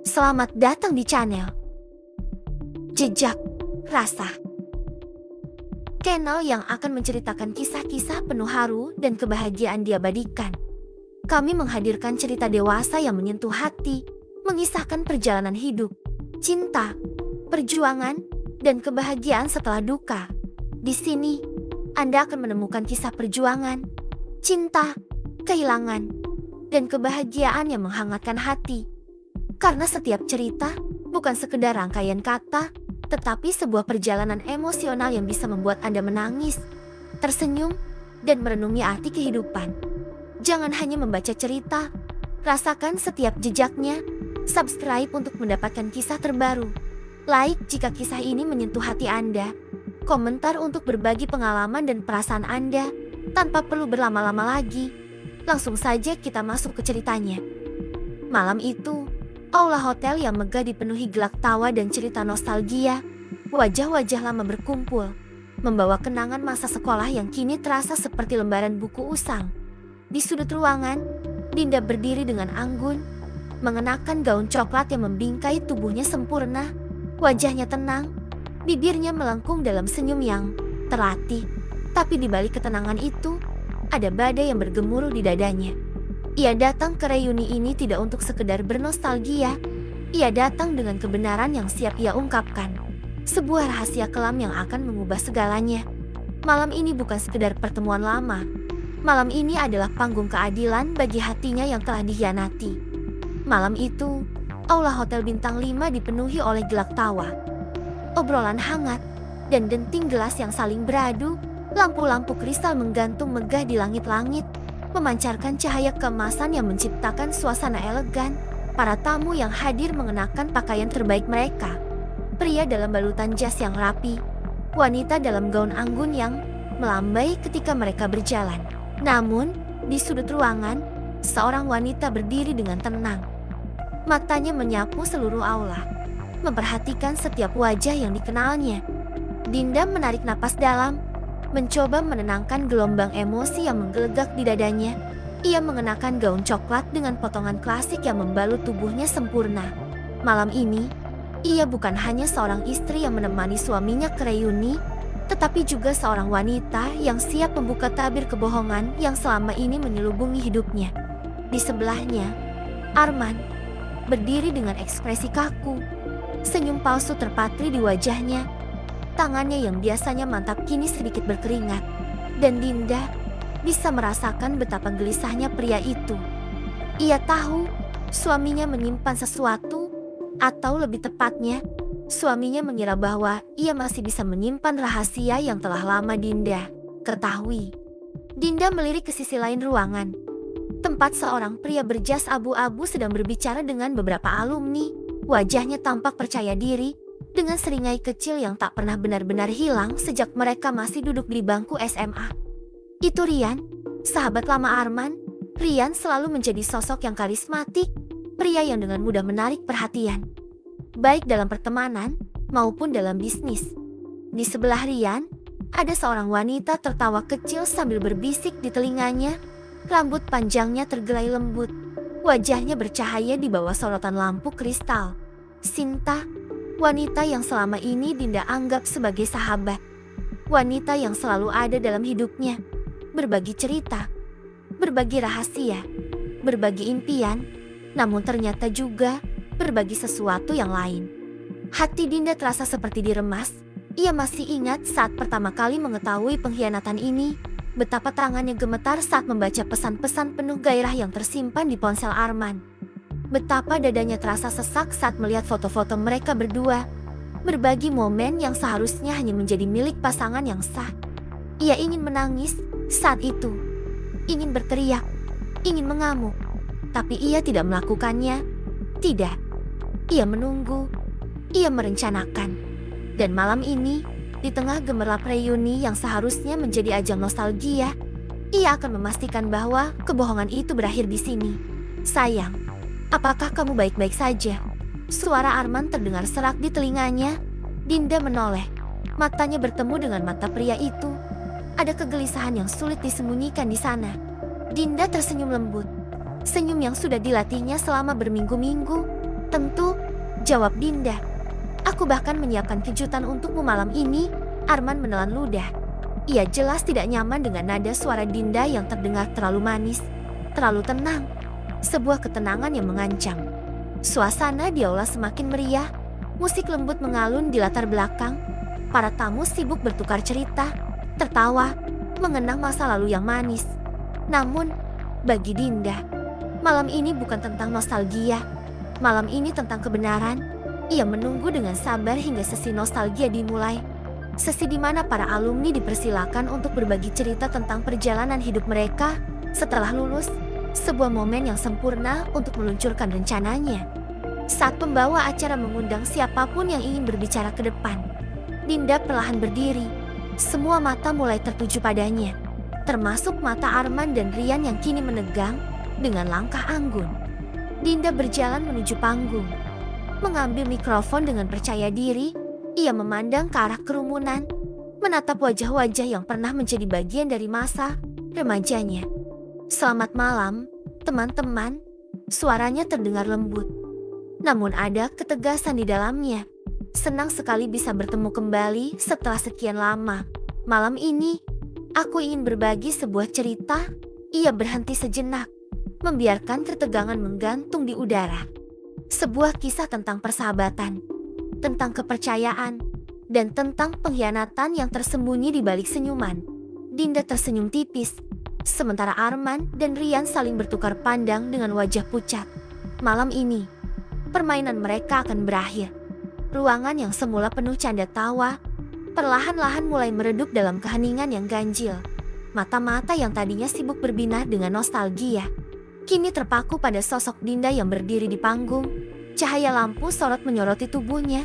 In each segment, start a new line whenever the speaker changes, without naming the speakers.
Selamat datang di channel Jejak Rasa, channel yang akan menceritakan kisah-kisah penuh haru dan kebahagiaan diabadikan. Kami menghadirkan cerita dewasa yang menyentuh hati, mengisahkan perjalanan hidup, cinta, perjuangan, dan kebahagiaan setelah duka. Di sini, Anda akan menemukan kisah perjuangan, cinta, kehilangan, dan kebahagiaan yang menghangatkan hati. Karena setiap cerita bukan sekedar rangkaian kata, tetapi sebuah perjalanan emosional yang bisa membuat Anda menangis, tersenyum, dan merenungi arti kehidupan. Jangan hanya membaca cerita, rasakan setiap jejaknya. Subscribe untuk mendapatkan kisah terbaru. Like jika kisah ini menyentuh hati Anda. Komentar untuk berbagi pengalaman dan perasaan Anda. Tanpa perlu berlama-lama lagi, langsung saja kita masuk ke ceritanya. Malam itu, aula hotel yang megah dipenuhi gelak tawa dan cerita nostalgia. Wajah-wajah lama berkumpul, membawa kenangan masa sekolah yang kini terasa seperti lembaran buku usang. Di sudut ruangan, Dinda berdiri dengan anggun, mengenakan gaun coklat yang membingkai tubuhnya sempurna. Wajahnya tenang, bibirnya melengkung dalam senyum yang terlatih. Tapi di balik ketenangan itu, ada badai yang bergemuruh di dadanya. Ia datang ke reuni ini tidak untuk sekedar bernostalgia. Ia datang dengan kebenaran yang siap ia ungkapkan. Sebuah rahasia kelam yang akan mengubah segalanya. Malam ini bukan sekedar pertemuan lama. Malam ini adalah panggung keadilan bagi hatinya yang telah dikhianati. Malam itu, aula hotel bintang 5 dipenuhi oleh gelak tawa, obrolan hangat, dan denting gelas yang saling beradu. Lampu-lampu kristal menggantung megah di langit-langit, memancarkan cahaya keemasan yang menciptakan suasana elegan. Para tamu yang hadir mengenakan pakaian terbaik mereka. Pria dalam balutan jas yang rapi, wanita dalam gaun anggun yang melambai ketika mereka berjalan. Namun, di sudut ruangan, seorang wanita berdiri dengan tenang. Matanya menyapu seluruh aula, memperhatikan setiap wajah yang dikenalnya. Dinda menarik napas dalam, mencoba menenangkan gelombang emosi yang menggelegak di dadanya. Ia mengenakan gaun coklat dengan potongan klasik yang membalut tubuhnya sempurna. Malam ini, ia bukan hanya seorang istri yang menemani suaminya ke reuni, tetapi juga seorang wanita yang siap membuka tabir kebohongan yang selama ini menyelubungi hidupnya. Di sebelahnya, Arman berdiri dengan ekspresi kaku, senyum palsu terpatri di wajahnya. Tangannya yang biasanya mantap kini sedikit berkeringat, dan Dinda bisa merasakan betapa gelisahnya pria itu. Ia tahu suaminya menyimpan sesuatu, atau lebih tepatnya, suaminya mengira bahwa ia masih bisa menyimpan rahasia yang telah lama Dinda ketahui. Dinda melirik ke sisi lain ruangan, tempat seorang pria berjas abu-abu sedang berbicara dengan beberapa alumni. Wajahnya tampak percaya diri, dengan seringai kecil yang tak pernah benar-benar hilang sejak mereka masih duduk di bangku SMA. Itu Rian, sahabat lama Arman. Rian selalu menjadi sosok yang karismatik, pria yang dengan mudah menarik perhatian, baik dalam pertemanan maupun dalam bisnis. Di sebelah Rian, ada seorang wanita tertawa kecil sambil berbisik di telinganya. Rambut panjangnya tergelai lembut, wajahnya bercahaya di bawah sorotan lampu kristal. Sinta, wanita yang selama ini Dinda anggap sebagai sahabat. Wanita yang selalu ada dalam hidupnya, berbagi cerita, berbagi rahasia, berbagi impian, namun ternyata juga berbagi sesuatu yang lain. Hati Dinda terasa seperti diremas. Ia masih ingat saat pertama kali mengetahui pengkhianatan ini, betapa tangannya gemetar saat membaca pesan-pesan penuh gairah yang tersimpan di ponsel Arman. Betapa dadanya terasa sesak saat melihat foto-foto mereka berdua, berbagi momen yang seharusnya hanya menjadi milik pasangan yang sah. Ia ingin menangis saat itu, ingin berteriak, ingin mengamuk, tapi ia tidak melakukannya. Tidak, ia menunggu, ia merencanakan. Dan malam ini, di tengah gemerlap reuni yang seharusnya menjadi ajang nostalgia, ia akan memastikan bahwa kebohongan itu berakhir di sini. Sayang, apakah kamu baik-baik saja? Suara Arman terdengar serak di telinganya. Dinda menoleh, matanya bertemu dengan mata pria itu. Ada kegelisahan yang sulit disembunyikan di sana. Dinda tersenyum lembut, senyum yang sudah dilatihnya selama berminggu-minggu. Tentu, jawab Dinda. Aku bahkan menyiapkan kejutan untukmu malam ini. Arman menelan ludah. Ia jelas tidak nyaman dengan nada suara Dinda yang terdengar terlalu manis, terlalu tenang. Sebuah ketenangan yang mengancam. Suasana di aula semakin meriah. Musik lembut mengalun di latar belakang. Para tamu sibuk bertukar cerita, tertawa, mengenang masa lalu yang manis. Namun, bagi Dinda, malam ini bukan tentang nostalgia. Malam ini tentang kebenaran. Ia menunggu dengan sabar hingga sesi nostalgia dimulai. Sesi di mana para alumni dipersilakan untuk berbagi cerita tentang perjalanan hidup mereka setelah lulus. Sebuah momen yang sempurna untuk meluncurkan rencananya. Saat pembawa acara mengundang siapapun yang ingin berbicara ke depan, Dinda perlahan berdiri. Semua mata mulai tertuju padanya, termasuk mata Arman dan Rian yang kini menegang dengan langkah anggun. Dinda berjalan menuju panggung. Mengambil mikrofon dengan percaya diri, ia memandang ke arah kerumunan, menatap wajah-wajah yang pernah menjadi bagian dari masa remajanya. Selamat malam, teman-teman. Suaranya terdengar lembut, namun ada ketegasan di dalamnya. Senang sekali bisa bertemu kembali setelah sekian lama. Malam ini, aku ingin berbagi sebuah cerita. Ia berhenti sejenak, membiarkan ketegangan menggantung di udara. Sebuah kisah tentang persahabatan, tentang kepercayaan, dan tentang pengkhianatan yang tersembunyi di balik senyuman. Dinda tersenyum tipis, sementara Arman dan Rian saling bertukar pandang dengan wajah pucat. Malam ini, permainan mereka akan berakhir. Ruangan yang semula penuh canda tawa, perlahan-lahan mulai meredup dalam keheningan yang ganjil. Mata-mata yang tadinya sibuk berbinar dengan nostalgia, kini terpaku pada sosok Dinda yang berdiri di panggung. Cahaya lampu sorot menyoroti tubuhnya,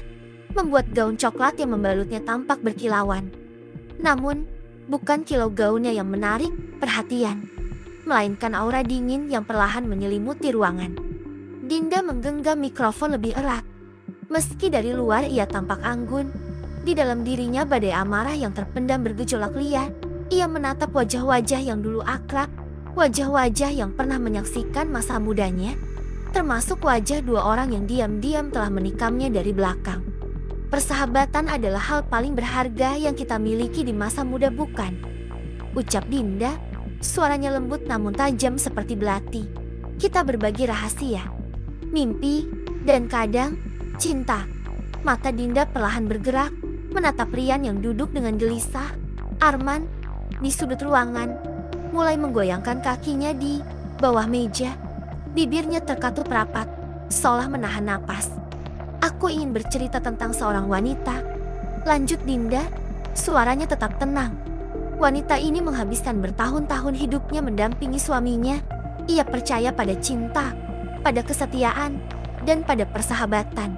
membuat gaun coklat yang membalutnya tampak berkilauan. Namun, bukan kilau gaunnya yang menarik perhatian, melainkan aura dingin yang perlahan menyelimuti ruangan. Dinda menggenggam mikrofon lebih erat. Meski dari luar ia tampak anggun, di dalam dirinya badai amarah yang terpendam bergejolak liar. Ia menatap wajah-wajah yang dulu akrab, wajah-wajah yang pernah menyaksikan masa mudanya, termasuk wajah dua orang yang diam-diam telah menikamnya dari belakang. Persahabatan adalah hal paling berharga yang kita miliki di masa muda, bukan? Ucap Dinda, suaranya lembut namun tajam seperti belati. Kita berbagi rahasia, mimpi, dan kadang cinta. Mata Dinda perlahan bergerak, menatap Rian yang duduk dengan gelisah. Arman, di sudut ruangan, mulai menggoyangkan kakinya di bawah meja. Bibirnya terkatup rapat, seolah menahan napas. Aku ingin bercerita tentang seorang wanita, lanjut Dinda, suaranya tetap tenang. Wanita ini menghabiskan bertahun-tahun hidupnya mendampingi suaminya. Ia percaya pada cinta, pada kesetiaan, dan pada persahabatan.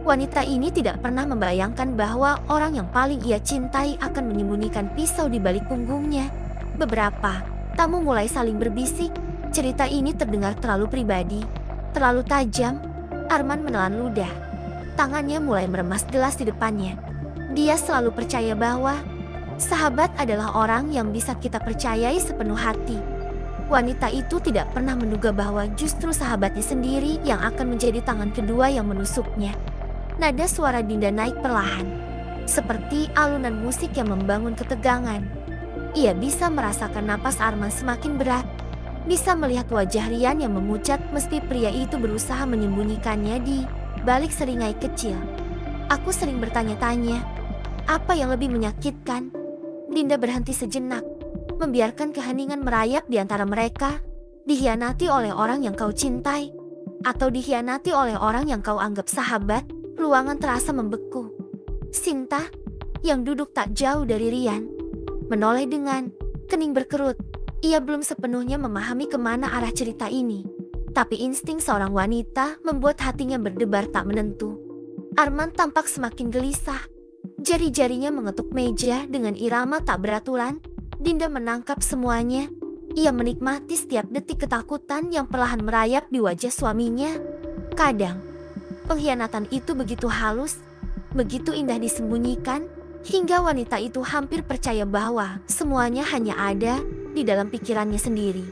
Wanita ini tidak pernah membayangkan bahwa orang yang paling ia cintai akan menyembunyikan pisau di balik punggungnya. Beberapa tamu mulai saling berbisik. Cerita ini terdengar terlalu pribadi, terlalu tajam. Arman menelan ludah. Tangannya mulai meremas gelas di depannya. Dia selalu percaya bahwa sahabat adalah orang yang bisa kita percayai sepenuh hati. Wanita itu tidak pernah menduga bahwa justru sahabatnya sendiri yang akan menjadi tangan kedua yang menusuknya. Nada suara Dinda naik perlahan, seperti alunan musik yang membangun ketegangan. Ia bisa merasakan napas Arman semakin berat, bisa melihat wajah Rian yang memucat meski pria itu berusaha menyembunyikannya di balik seringai kecil. Aku sering bertanya-tanya, apa yang lebih menyakitkan? Dinda berhenti sejenak, membiarkan keheningan merayap di antara mereka. Dikhianati oleh orang yang kau cintai, atau dikhianati oleh orang yang kau anggap sahabat? Ruangan terasa membeku. Sinta, yang duduk tak jauh dari Rian, menoleh dengan kening berkerut. Ia belum sepenuhnya memahami kemana arah cerita ini, tapi insting seorang wanita membuat hatinya berdebar tak menentu. Arman tampak semakin gelisah. Jari-jarinya mengetuk meja dengan irama tak beraturan. Dinda menangkap semuanya. Ia menikmati setiap detik ketakutan yang perlahan merayap di wajah suaminya. Kadang, pengkhianatan itu begitu halus, begitu indah disembunyikan, hingga wanita itu hampir percaya bahwa semuanya hanya ada di dalam pikirannya sendiri.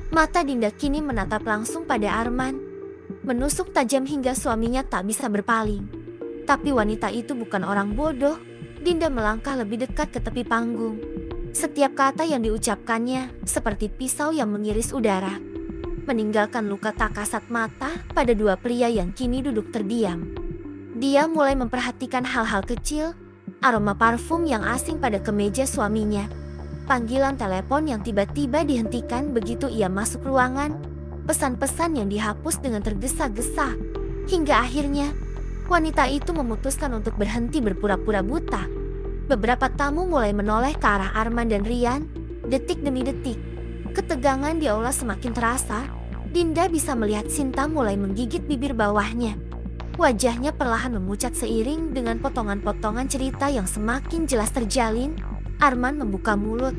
Mata Dinda kini menatap langsung pada Arman. menusuk tajam hingga suaminya tak bisa berpaling. Tapi wanita itu bukan orang bodoh. Dinda melangkah lebih dekat ke tepi panggung. Setiap kata yang diucapkannya seperti pisau yang mengiris udara, meninggalkan luka tak kasat mata pada dua pria yang kini duduk terdiam. Dia mulai memperhatikan hal-hal kecil, aroma parfum yang asing pada kemeja suaminya, panggilan telepon yang tiba-tiba dihentikan begitu ia masuk ruangan, pesan-pesan yang dihapus dengan tergesa-gesa, hingga akhirnya wanita itu memutuskan untuk berhenti berpura-pura buta. Beberapa tamu mulai menoleh ke arah Arman dan Rian, detik demi detik. Ketegangan di aula semakin terasa. Dinda bisa melihat Sinta mulai menggigit bibir bawahnya. Wajahnya perlahan memucat seiring dengan potongan-potongan cerita yang semakin jelas terjalin. Arman membuka mulut,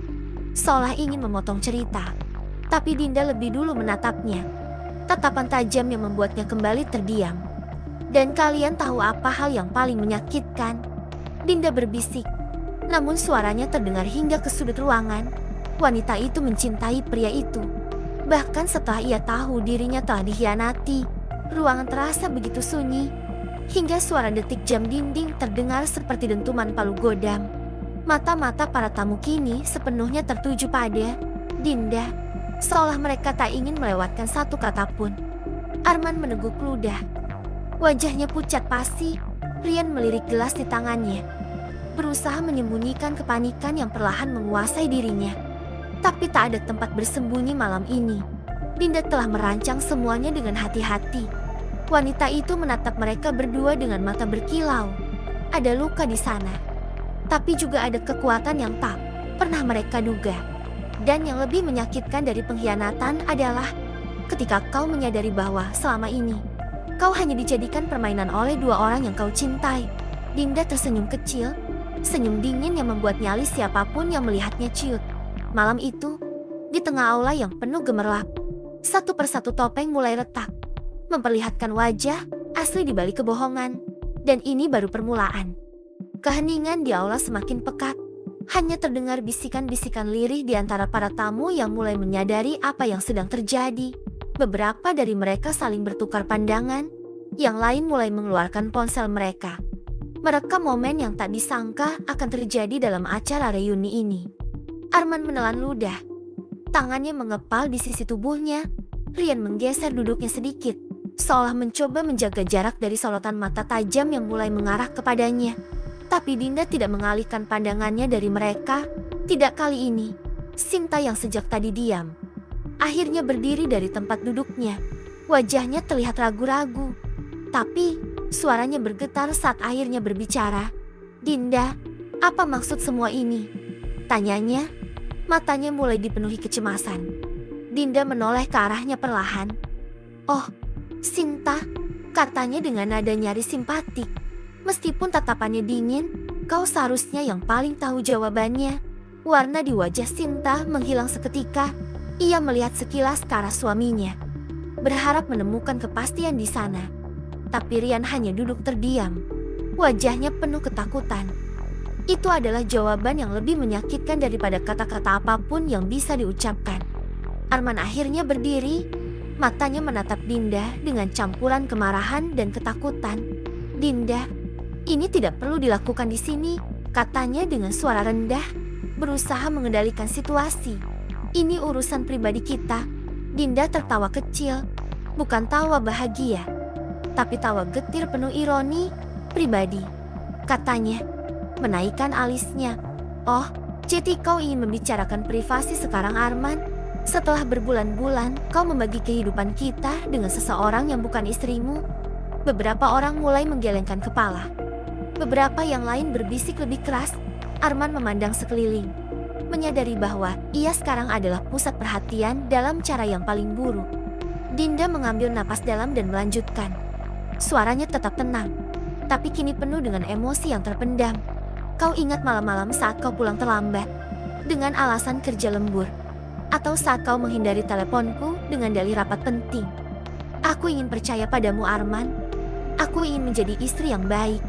seolah ingin memotong cerita. Tapi Dinda lebih dulu menatapnya. Tatapan tajam yang membuatnya kembali terdiam. Dan kalian tahu apa hal yang paling menyakitkan? Dinda berbisik. Namun suaranya terdengar hingga ke sudut ruangan. Wanita itu mencintai pria itu. Bahkan setelah ia tahu dirinya telah dikhianati, ruangan terasa begitu sunyi. Hingga suara detik jam dinding terdengar seperti dentuman palu godam. Mata-mata para tamu kini sepenuhnya tertuju pada Dinda, seolah mereka tak ingin melewatkan satu kata pun. Arman meneguk ludah. Wajahnya pucat pasi. Rian melirik gelas di tangannya, berusaha menyembunyikan kepanikan yang perlahan menguasai dirinya. Tapi tak ada tempat bersembunyi malam ini. Dinda telah merancang semuanya dengan hati-hati. Wanita itu menatap mereka berdua dengan mata berkilau. Ada luka di sana, tapi juga ada kekuatan yang tak pernah mereka duga. Dan yang lebih menyakitkan dari pengkhianatan adalah ketika kau menyadari bahwa selama ini kau hanya dijadikan permainan oleh dua orang yang kau cintai. Dinda tersenyum kecil, senyum dingin yang membuat nyali siapapun yang melihatnya ciut. Malam itu, di tengah aula yang penuh gemerlap, satu persatu topeng mulai retak, memperlihatkan wajah asli di balik kebohongan. Dan ini baru permulaan. Keheningan di aula semakin pekat. Hanya terdengar bisikan-bisikan lirih di antara para tamu yang mulai menyadari apa yang sedang terjadi. Beberapa dari mereka saling bertukar pandangan, yang lain mulai mengeluarkan ponsel mereka, merekam momen yang tak disangka akan terjadi dalam acara reuni ini. Arman menelan ludah, tangannya mengepal di sisi tubuhnya. Rian menggeser duduknya sedikit, seolah mencoba menjaga jarak dari sorotan mata tajam yang mulai mengarah kepadanya. Tapi Dinda tidak mengalihkan pandangannya dari mereka. Tidak kali ini. Sinta yang sejak tadi diam, akhirnya berdiri dari tempat duduknya. Wajahnya terlihat ragu-ragu, tapi suaranya bergetar saat akhirnya berbicara. Dinda, apa maksud semua ini? Tanyanya, matanya mulai dipenuhi kecemasan. Dinda menoleh ke arahnya perlahan. Oh, Sinta, katanya dengan nada nyaris simpatik. Meskipun tatapannya dingin, kau seharusnya yang paling tahu jawabannya. Warna di wajah Sinta menghilang seketika. Ia melihat sekilas ke arah suaminya, berharap menemukan kepastian di sana. Tapi Rian hanya duduk terdiam, wajahnya penuh ketakutan. Itu adalah jawaban yang lebih menyakitkan daripada kata-kata apapun yang bisa diucapkan. Arman akhirnya berdiri, matanya menatap Dinda dengan campuran kemarahan dan ketakutan. Dinda, ini tidak perlu dilakukan di sini, katanya dengan suara rendah, berusaha mengendalikan situasi. Ini urusan pribadi kita. Dinda tertawa kecil, bukan tawa bahagia, tapi tawa getir penuh ironi. Pribadi, katanya, menaikkan alisnya. Oh, jadi kau ingin membicarakan privasi sekarang, Arman? Setelah berbulan-bulan kau membagi kehidupan kita dengan seseorang yang bukan istrimu? Beberapa orang mulai menggelengkan kepala. Beberapa yang lain berbisik lebih keras. Arman memandang sekeliling, menyadari bahwa ia sekarang adalah pusat perhatian dalam cara yang paling buruk. Dinda mengambil napas dalam dan melanjutkan. Suaranya tetap tenang, tapi kini penuh dengan emosi yang terpendam. Kau ingat malam-malam saat kau pulang terlambat dengan alasan kerja lembur, atau saat kau menghindari teleponku dengan dalih rapat penting? Aku ingin percaya padamu, Arman. Aku ingin menjadi istri yang baik,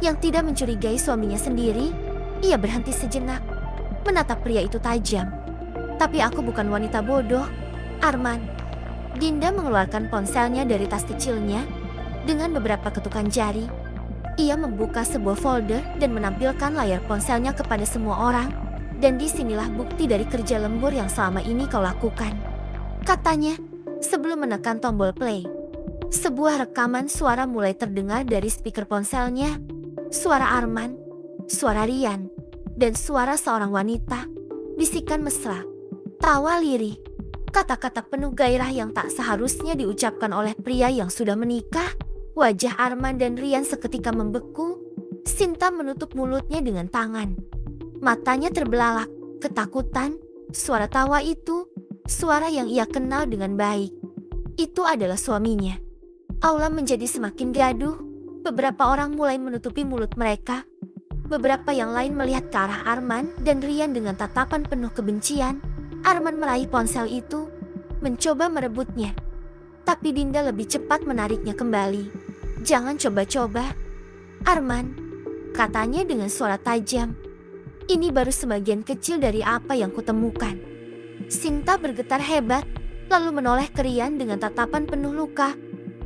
yang tidak mencurigai suaminya sendiri. Ia berhenti sejenak, menatap pria itu tajam. Tapi aku bukan wanita bodoh, Arman. Dinda mengeluarkan ponselnya dari tas kecilnya. Dengan beberapa ketukan jari, ia membuka sebuah folder dan menampilkan layar ponselnya kepada semua orang. Dan disinilah bukti dari kerja lembur yang selama ini kau lakukan, katanya sebelum menekan tombol play. Sebuah rekaman suara mulai terdengar dari speaker ponselnya. Suara Arman, suara Rian, dan suara seorang wanita. Bisikan mesra, tawa lirih, kata-kata penuh gairah yang tak seharusnya diucapkan oleh pria yang sudah menikah. Wajah Arman dan Rian seketika membeku. Sinta menutup mulutnya dengan tangan. Matanya terbelalak, ketakutan. Suara tawa itu, suara yang ia kenal dengan baik. Itu adalah suaminya. Aula menjadi semakin gaduh. Beberapa orang mulai menutupi mulut mereka. Beberapa yang lain melihat ke arah Arman dan Rian dengan tatapan penuh kebencian. Arman meraih ponsel itu, mencoba merebutnya. Tapi Dinda lebih cepat menariknya kembali. Jangan coba-coba, Arman, katanya dengan suara tajam. Ini baru sebagian kecil dari apa yang kutemukan. Sinta bergetar hebat, lalu menoleh ke Rian dengan tatapan penuh luka.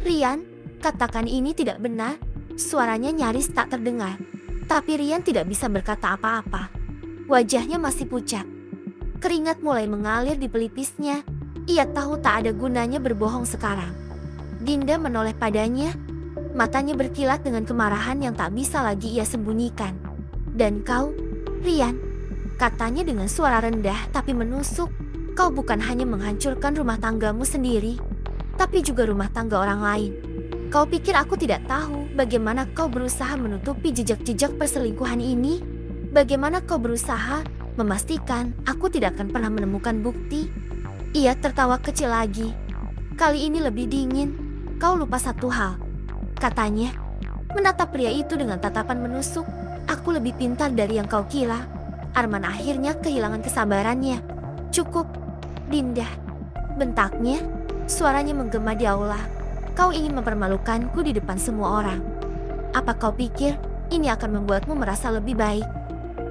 Rian, katakan ini tidak benar. Suaranya nyaris tak terdengar. Tapi Rian tidak bisa berkata apa-apa. Wajahnya masih pucat. Keringat mulai mengalir di pelipisnya. Ia tahu tak ada gunanya berbohong sekarang. Dinda menoleh padanya. Matanya berkilat dengan kemarahan yang tak bisa lagi ia sembunyikan. Dan kau, Rian, katanya dengan suara rendah tapi menusuk. Kau bukan hanya menghancurkan rumah tanggamu sendiri, tapi juga rumah tangga orang lain. Kau pikir aku tidak tahu bagaimana kau berusaha menutupi jejak-jejak perselingkuhan ini? Bagaimana kau berusaha memastikan aku tidak akan pernah menemukan bukti? Ia tertawa kecil lagi. Kali ini lebih dingin. Kau lupa satu hal, katanya. Menatap pria itu dengan tatapan menusuk. Aku lebih pintar dari yang kau kira. Arman akhirnya kehilangan kesabarannya. Cukup, Dinda, bentaknya. Suaranya menggema di aula. Kau ingin mempermalukanku di depan semua orang. Apa kau pikir ini akan membuatmu merasa lebih baik?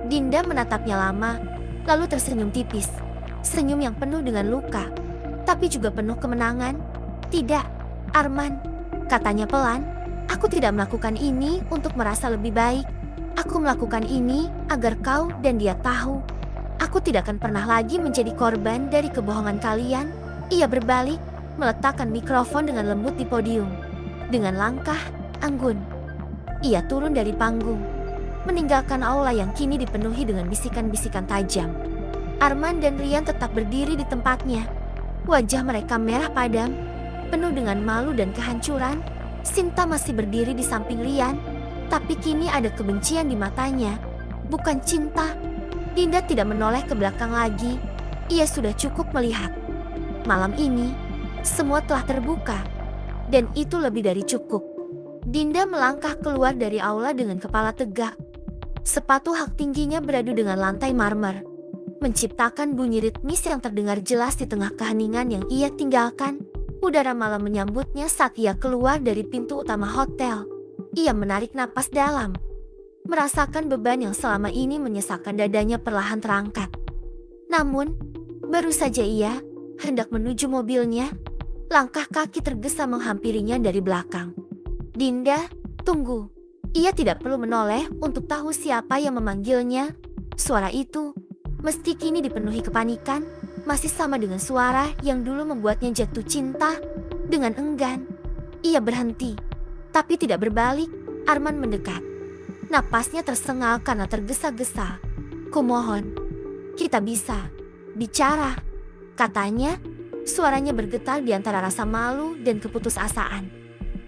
Dinda menatapnya lama, lalu tersenyum tipis. Senyum yang penuh dengan luka, tapi juga penuh kemenangan. Tidak, Arman, katanya pelan. Aku tidak melakukan ini untuk merasa lebih baik. Aku melakukan ini agar kau dan dia tahu. Aku tidak akan pernah lagi menjadi korban dari kebohongan kalian. Ia berbalik, meletakkan mikrofon dengan lembut di podium. Dengan langkah anggun, ia turun dari panggung, meninggalkan aula yang kini dipenuhi dengan bisikan-bisikan tajam. Arman dan Rian tetap berdiri di tempatnya. Wajah mereka merah padam, penuh dengan malu dan kehancuran. Sinta masih berdiri di samping Rian, tapi kini ada kebencian di matanya, bukan cinta. Dinda tidak menoleh ke belakang lagi. Ia sudah cukup melihat. Malam ini, semua telah terbuka, dan itu lebih dari cukup. Dinda melangkah keluar dari aula dengan kepala tegak. Sepatu hak tingginya beradu dengan lantai marmer, menciptakan bunyi ritmis yang terdengar jelas di tengah keheningan yang ia tinggalkan. Udara malam menyambutnya saat ia keluar dari pintu utama hotel. Ia menarik napas dalam, merasakan beban yang selama ini menyesakkan dadanya perlahan terangkat. Namun, baru saja ia hendak menuju mobilnya, langkah kaki tergesa menghampirinya dari belakang. Dinda, tunggu. Ia tidak perlu menoleh untuk tahu siapa yang memanggilnya. Suara itu, meski kini dipenuhi kepanikan, masih sama dengan suara yang dulu membuatnya jatuh cinta. Dengan enggan, ia berhenti, tapi tidak berbalik. Arman mendekat. Napasnya tersengal karena tergesa-gesa. Kumohon, kita bisa bicara, katanya. Suaranya bergetar di antara rasa malu dan keputusasaan.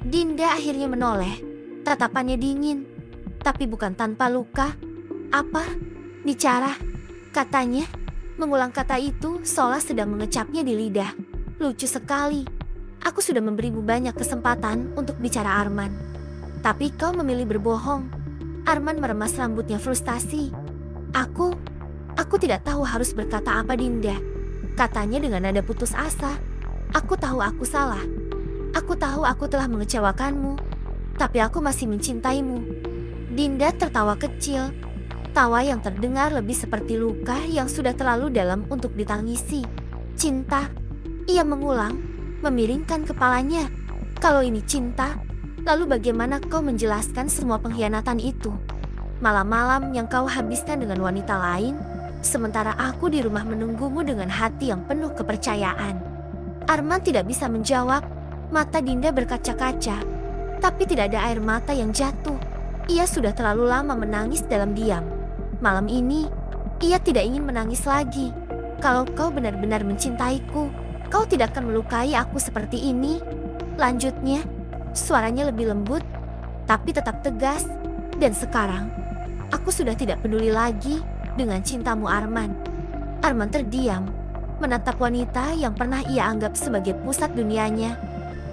Dinda akhirnya menoleh. Tatapannya dingin, tapi bukan tanpa luka. Apa? Bicara, katanya. Mengulang kata itu seolah sedang mengecapnya di lidah. Lucu sekali. Aku sudah memberimu banyak kesempatan untuk bicara, Arman. Tapi kau memilih berbohong. Arman meremas rambutnya frustasi. Aku tidak tahu harus berkata apa, Dinda, katanya dengan nada putus asa. Aku tahu aku salah. Aku tahu aku telah mengecewakanmu. Tapi aku masih mencintaimu. Dinda tertawa kecil. Tawa yang terdengar lebih seperti luka yang sudah terlalu dalam untuk ditangisi. Cinta, ia mengulang. memiringkan kepalanya. Kalau ini cinta, lalu bagaimana kau menjelaskan semua pengkhianatan itu? Malam-malam yang kau habiskan dengan wanita lain, sementara aku di rumah menunggumu dengan hati yang penuh kepercayaan. Arman tidak bisa menjawab, mata Dinda berkaca-kaca, tapi tidak ada air mata yang jatuh. Ia sudah terlalu lama menangis dalam diam. Malam ini, ia tidak ingin menangis lagi. Kalau kau benar-benar mencintaiku, kau tidak akan melukai aku seperti ini. Lanjutnya, suaranya lebih lembut, tapi tetap tegas. Dan sekarang, aku sudah tidak peduli lagi dengan cintamu, Arman. Arman terdiam, menatap wanita yang pernah ia anggap sebagai pusat dunianya.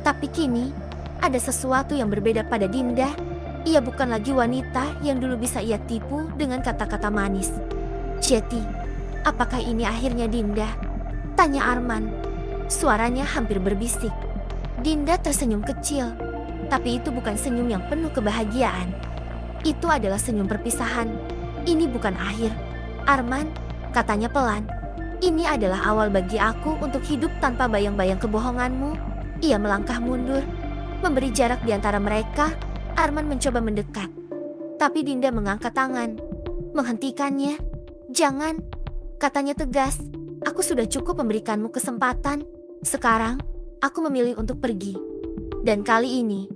Tapi kini, ada sesuatu yang berbeda pada Dinda. Ia bukan lagi wanita yang dulu bisa ia tipu dengan kata-kata manis. Jeti, apakah ini akhirnya Dinda? Tanya Arman. Suaranya hampir berbisik. Dinda tersenyum kecil, tapi itu bukan senyum yang penuh kebahagiaan. Itu adalah senyum perpisahan. Ini bukan akhir. Arman, katanya pelan. Ini adalah awal bagi aku untuk hidup tanpa bayang-bayang kebohonganmu. Ia melangkah mundur, memberi jarak di antara mereka. Arman mencoba mendekat, tapi Dinda mengangkat tangan, menghentikannya. Jangan, katanya tegas. Aku sudah cukup memberikanmu kesempatan. Sekarang, aku memilih untuk pergi. Dan kali ini,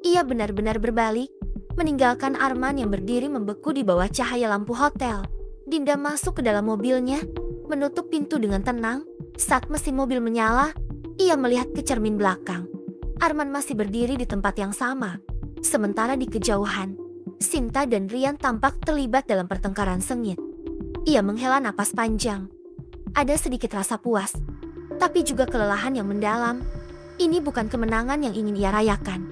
ia benar-benar berbalik, meninggalkan Arman yang berdiri membeku di bawah cahaya lampu hotel. Dinda masuk ke dalam mobilnya, menutup pintu dengan tenang. Saat mesin mobil menyala, ia melihat ke cermin belakang. Arman masih berdiri di tempat yang sama. Sementara di kejauhan, Sinta dan Rian tampak terlibat dalam pertengkaran sengit. Ia menghela napas panjang. Ada sedikit rasa puas, tapi juga kelelahan yang mendalam. Ini bukan kemenangan yang ingin ia rayakan,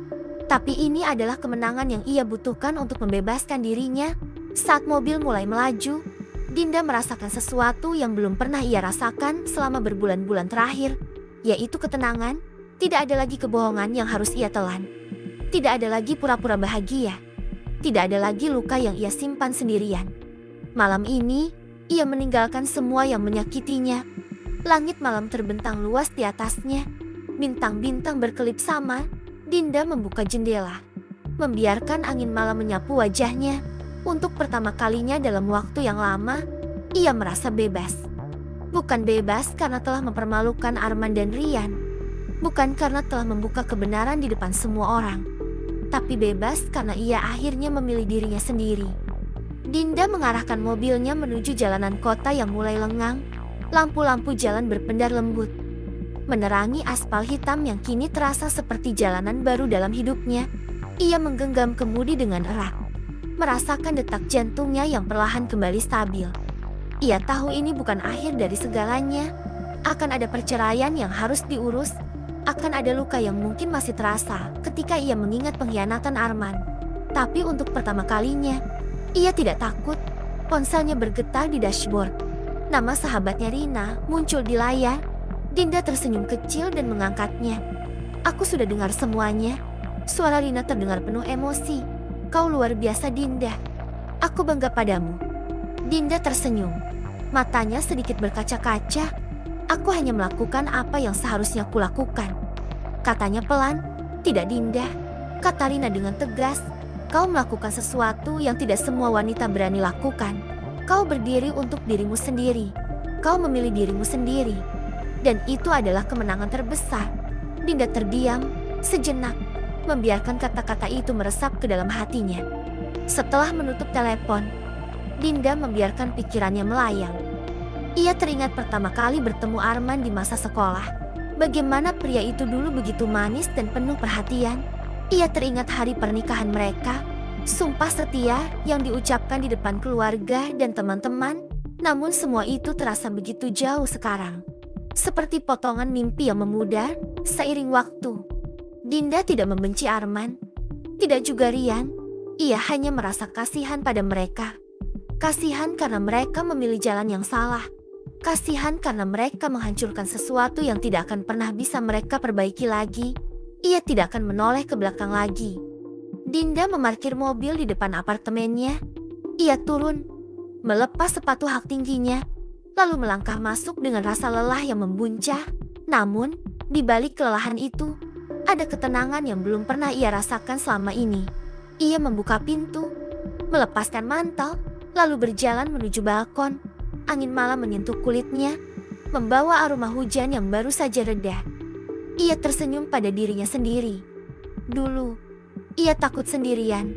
tapi ini adalah kemenangan yang ia butuhkan untuk membebaskan dirinya. Saat mobil mulai melaju, Dinda merasakan sesuatu yang belum pernah ia rasakan selama berbulan-bulan terakhir, yaitu ketenangan. Tidak ada lagi kebohongan yang harus ia telan. Tidak ada lagi pura-pura bahagia. Tidak ada lagi luka yang ia simpan sendirian. Malam ini, ia meninggalkan semua yang menyakitinya. Langit malam terbentang luas di atasnya. Bintang-bintang berkelip sama. Dinda membuka jendela, membiarkan angin malam menyapu wajahnya. Untuk pertama kalinya dalam waktu yang lama, ia merasa bebas. Bukan bebas karena telah mempermalukan Arman dan Rian. Bukan karena telah membuka kebenaran di depan semua orang. Tapi bebas karena ia akhirnya memilih dirinya sendiri. Dinda mengarahkan mobilnya menuju jalanan kota yang mulai lengang. Lampu-lampu jalan berpendar lembut, menerangi aspal hitam yang kini terasa seperti jalanan baru dalam hidupnya. Ia menggenggam kemudi dengan erat, merasakan detak jantungnya yang perlahan kembali stabil. Ia tahu ini bukan akhir dari segalanya. Akan ada perceraian yang harus diurus. Akan ada luka yang mungkin masih terasa ketika ia mengingat pengkhianatan Arman. Tapi untuk pertama kalinya, ia tidak takut. Ponselnya bergetar di dashboard. Nama sahabatnya Rina muncul di layar. Dinda tersenyum kecil dan mengangkatnya. Aku sudah dengar semuanya. Suara Rina terdengar penuh emosi. Kau luar biasa, Dinda. Aku bangga padamu. Dinda tersenyum. Matanya sedikit berkaca-kaca. Aku hanya melakukan apa yang seharusnya kulakukan. Katanya pelan. Tidak, Dinda, kata Rina dengan tegas. Kau melakukan sesuatu yang tidak semua wanita berani lakukan. Kau berdiri untuk dirimu sendiri. Kau memilih dirimu sendiri. Dan itu adalah kemenangan terbesar. Dinda terdiam sejenak, membiarkan kata-kata itu meresap ke dalam hatinya. Setelah menutup telepon, Dinda membiarkan pikirannya melayang. Ia teringat pertama kali bertemu Arman di masa sekolah. Bagaimana pria itu dulu begitu manis dan penuh perhatian. Ia teringat hari pernikahan mereka, sumpah setia yang diucapkan di depan keluarga dan teman-teman. Namun semua itu terasa begitu jauh sekarang. Seperti potongan mimpi yang memudar seiring waktu. Dinda tidak membenci Arman, tidak juga Rian. Ia hanya merasa kasihan pada mereka. Kasihan karena mereka memilih jalan yang salah. Kasihan karena mereka menghancurkan sesuatu yang tidak akan pernah bisa mereka perbaiki lagi. Ia tidak akan menoleh ke belakang lagi. Dinda memarkir mobil di depan apartemennya. Ia turun, melepas sepatu hak tingginya, lalu melangkah masuk dengan rasa lelah yang membuncah. Namun, Di balik kelelahan itu, ada ketenangan yang belum pernah ia rasakan selama ini. Ia membuka pintu, melepaskan mantel, lalu berjalan menuju balkon. Angin malam menyentuh kulitnya, membawa aroma hujan yang baru saja reda. Ia tersenyum pada dirinya sendiri. Dulu, ia takut sendirian.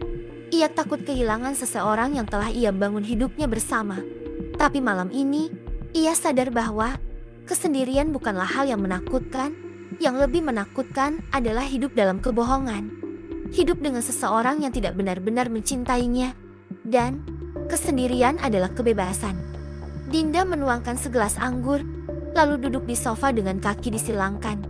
Ia takut kehilangan seseorang yang telah ia bangun hidupnya bersama. Tapi malam ini, ia sadar bahwa kesendirian bukanlah hal yang menakutkan. Yang lebih menakutkan adalah hidup dalam kebohongan. Hidup dengan seseorang yang tidak benar-benar mencintainya. Dan kesendirian adalah kebebasan. Dinda menuangkan segelas anggur, lalu duduk di sofa dengan kaki disilangkan.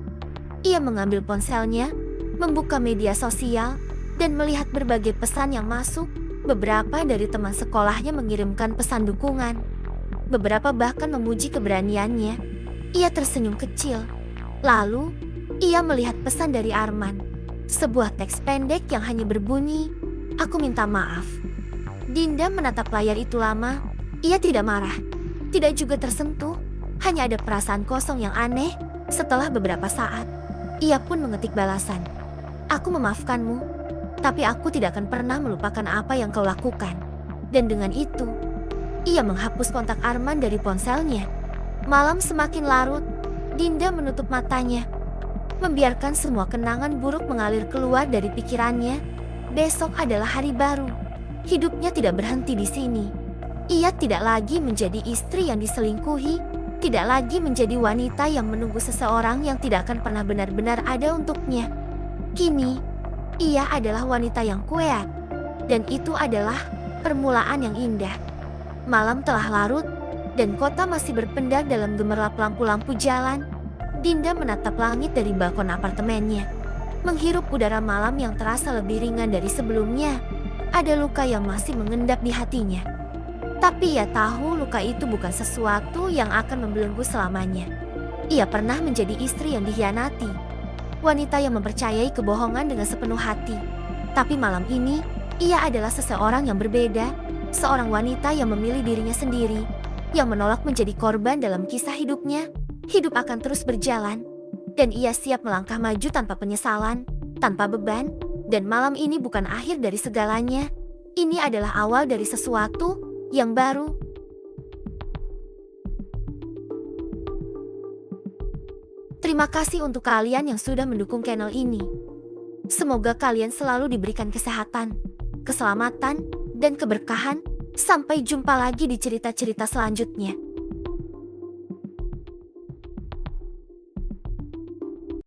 Ia mengambil ponselnya, membuka media sosial, dan melihat berbagai pesan yang masuk. Beberapa dari teman sekolahnya mengirimkan pesan dukungan. Beberapa bahkan memuji keberaniannya. Ia tersenyum kecil. Lalu, ia melihat pesan dari Arman. Sebuah teks pendek yang hanya berbunyi, "Aku minta maaf." Dinda menatap layar itu lama. Ia tidak marah, tidak juga tersentuh. Hanya ada perasaan kosong yang aneh. Setelah beberapa saat, ia pun mengetik balasan. "Aku memaafkanmu, tapi aku tidak akan pernah melupakan apa yang kau lakukan." Dan dengan itu, ia menghapus kontak Arman dari ponselnya. Malam semakin larut. Dinda menutup matanya, membiarkan semua kenangan buruk mengalir keluar dari pikirannya. Besok adalah hari baru. Hidupnya tidak berhenti di sini. Ia tidak lagi menjadi istri yang diselingkuhi, tidak lagi menjadi wanita yang menunggu seseorang yang tidak akan pernah benar-benar ada untuknya. Kini, ia adalah wanita yang kuat, dan itu adalah permulaan yang indah. Malam telah larut, dan kota masih berpendar dalam gemerlap lampu-lampu jalan. Dinda menatap langit dari balkon apartemennya, menghirup udara malam yang terasa lebih ringan dari sebelumnya. Ada luka yang masih mengendap di hatinya. Tapi ia tahu luka itu bukan sesuatu yang akan membelenggu selamanya. Ia pernah menjadi istri yang dikhianati, wanita yang mempercayai kebohongan dengan sepenuh hati. Tapi malam ini, ia adalah seseorang yang berbeda, seorang wanita yang memilih dirinya sendiri, yang menolak menjadi korban dalam kisah hidupnya. Hidup akan terus berjalan, dan ia siap melangkah maju tanpa penyesalan, tanpa beban. Dan malam ini bukan akhir dari segalanya. Ini adalah awal dari sesuatu yang baru. Terima kasih untuk kalian yang sudah mendukung channel ini. Semoga kalian selalu diberikan kesehatan, keselamatan, dan keberkahan. Sampai jumpa lagi di cerita-cerita selanjutnya.